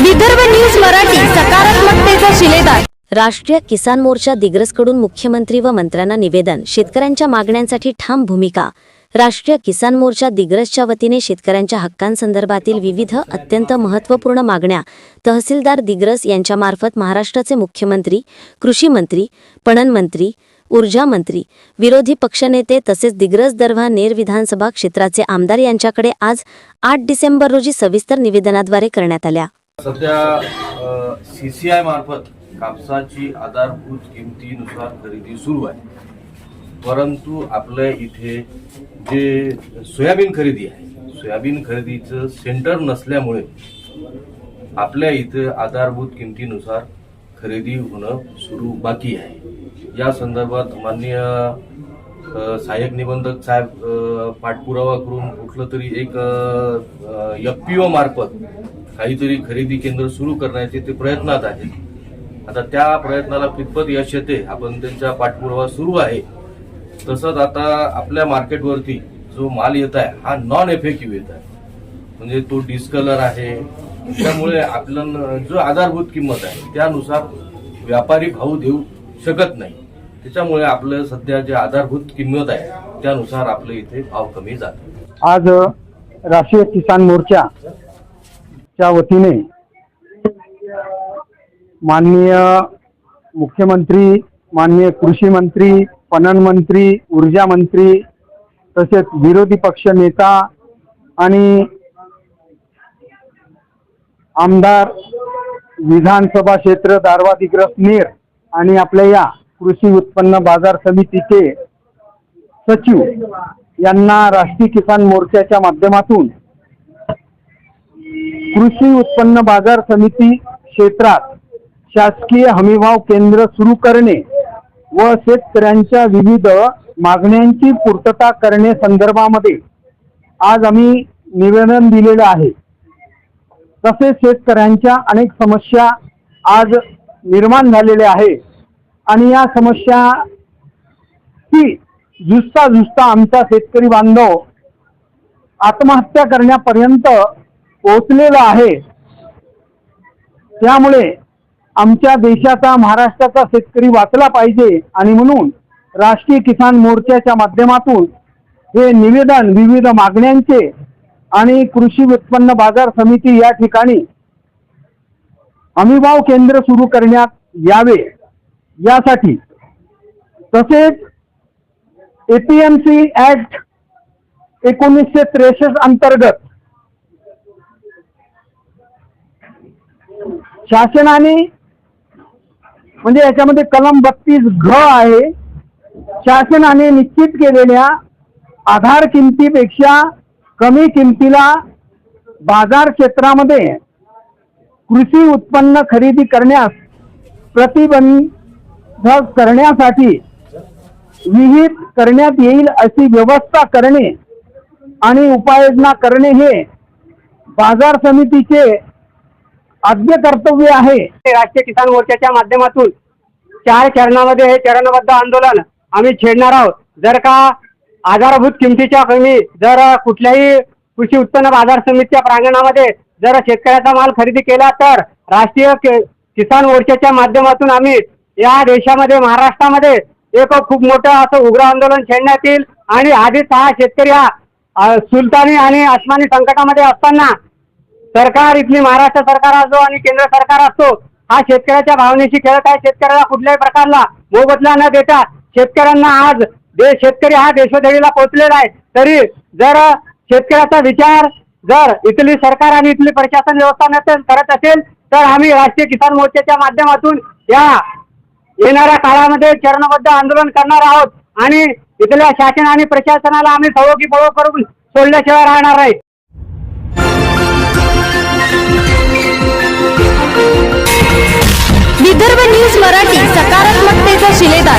Vidarbha news Marathi, सकारात्मकतेचा शिलेदार। राष्ट्रीय किसान मोर्चा दिग्रसकडून मुख्यमंत्री व मंत्र्यांना निवेदन। शेतकऱ्यांच्या मागण्यांसाठी ठाम भूमिका। राष्ट्रीय किसान मोर्चा दिग्रसच्या वतीने शेतकऱ्यांच्या हक्कांसंदर्भातील विविध अत्यंत महत्त्वपूर्ण मागण्या तहसीलदार दिग्रस यांच्या मार्फत महाराष्ट्राचे मुख्यमंत्री, कृषी मंत्री, पणन मंत्री, ऊर्जा मंत्री, विरोधी पक्षनेते तसेच दिग्रस दरव्हा नेर विधानसभा क्षेत्राचे आमदार यांच्याकडे आज 8 डिसेंबर रोजी सविस्तर निवेदनाद्वारे करण्यात आल्या। सध्या CCI मार्फत कापसाची आधारभूत किमतीनुसार खरेदी सुरू आहे, परंतु आपल्या इथे जे सोयाबीन खरेदी आहे, सोयाबीन खरेदीचं सेंटर नसल्यामुळे आपल्या इथे आधारभूत किमतीनुसार खरेदी होणं सुरू बाकी आहे। या संदर्भात माननीय सहाय्यक निबंधक साहेब पाठपुरावा करून कुठलं तरी एक FPO मार्फत काहीतरी खरेदी केंद्र सुरू करण्याचे ते प्रयत्नात आहेत। आता त्या प्रयत्नाला कितपत यश येते आपण त्यांचा पाठपुरावा सुरू आहे। तसंच आता आपल्या मार्केटवरती जो माल येत आहे हा नॉन एफएक्यू येत आहे, म्हणजे तो डिस्कलर आहे। त्यामुळे आपल्याला जो आधारभूत किंमत आहे त्यानुसार व्यापारी भाव देऊ शकत नाही। त्याच्यामुळे आपलं सध्या जे आधारभूत किंमत आहे त्यानुसार आपल्या इथे भाव कमी जातात। आज राष्ट्रीय किसान मोर्चाच्या वतीने माननीय मुख्यमंत्री, माननीय कृषी मंत्री, पणन मंत्री, ऊर्जा मंत्री तसेच विरोधी पक्ष नेता आणि आमदार विधानसभा क्षेत्र दारव्हा दिग्रस नेर आणि आपल्या या कृषी उत्पन्न बाजार समितीचे सचिव यांना राष्ट्रीय किसान मोर्चाच्या माध्यमातून कृषी उत्पन्न बाजार समिती क्षेत्रात शासकीय हमीभाव केंद्र सुरू करणे व शेतकऱ्यांच्या विविध मागण्यांची पूर्तता करणे संदर्भामध्ये आज आम्ही निवेदन दिलेलं आहे। तसेच शेतकऱ्यांच्या अनेक समस्या आज निर्माण झालेल्या आहे आणि या समस्या ही झुजता आमचा शेतकरी बांधव आत्महत्या करण्यापर्यंत पोहोचलेला आहे। त्यामुळे आमच्या देशाचा, महाराष्ट्राचा शेतकरी वाचला पाहिजे आणि म्हणून राष्ट्रीय किसान मोर्चाच्या माध्यमातून हे निवेदन विविध मागण्यांचे आणि कृषी उत्पन्न बाजार समिती या ठिकाणी हमीभाव केंद्र सुरू करण्यात यावे यासाठी, तसेच APMC ऍक्ट 1963 अंतर्गत शासनाने, म्हणजे याच्यामध्ये कलम 32 घ आहे, शासनाने निश्चित केलेल्या आधार किमतीपेक्षा कमी किमतीला बाजार क्षेत्रामध्ये कृषी उत्पन्न खरेदी करण्यास प्रतिबंध करण्यासाठी विहित करण्यात येईल अशी व्यवस्था करणे आणि उपाययोजना करणे हे बाजार समितीचे आद्य कर्तव्य आहे। राष्ट्रीय किसान मोर्चाच्या माध्यमातून 4 चरणामध्ये हे चरणबद्ध आंदोलन आम्ही छेडणार आहोत। जर का आधारभूत किमतीच्या कमी जर कुठल्याही कृषी उत्पन्न बाजार समितीच्या प्रांगणामध्ये जर शेतकऱ्याचा माल खरेदी केला तर राष्ट्रीय किसान मोर्चाच्या माध्यमातून आम्ही या देशामध्ये, महाराष्ट्रामध्ये एक खूप मोठं असं उग्र आंदोलन छेडण्यात येईल आणि आधीच हा शेतकरी हा सुलतानी आणि आसमानी संकटामध्ये असताना सरकार, इथली महाराष्ट्र सरकार असो आणि केंद्र सरकार असो, हा शेतकऱ्याच्या भावनेशी खेळत आहे। शेतकऱ्याला कुठल्याही प्रकारला मोबदला न देता शेतकऱ्यांना आज शेतकरी हा देशोधडीला पोहोचलेला आहे। तरी जर शेतकऱ्याचा विचार जर इथली सरकार आणि इथली प्रशासन व्यवस्था नसेल करत असेल तर आम्ही राष्ट्रीय किसान मोर्चाच्या माध्यमातून या येणाऱ्या काळामध्ये चरणबद्ध आंदोलन करणार आहोत आणि इथल्या शासन आणि प्रशासनाला आम्ही फळो करून सोडल्याशिवाय राहणार नाही। विदर्भ न्यूज मराठी, सकारात्मकतेचा शिलेदार।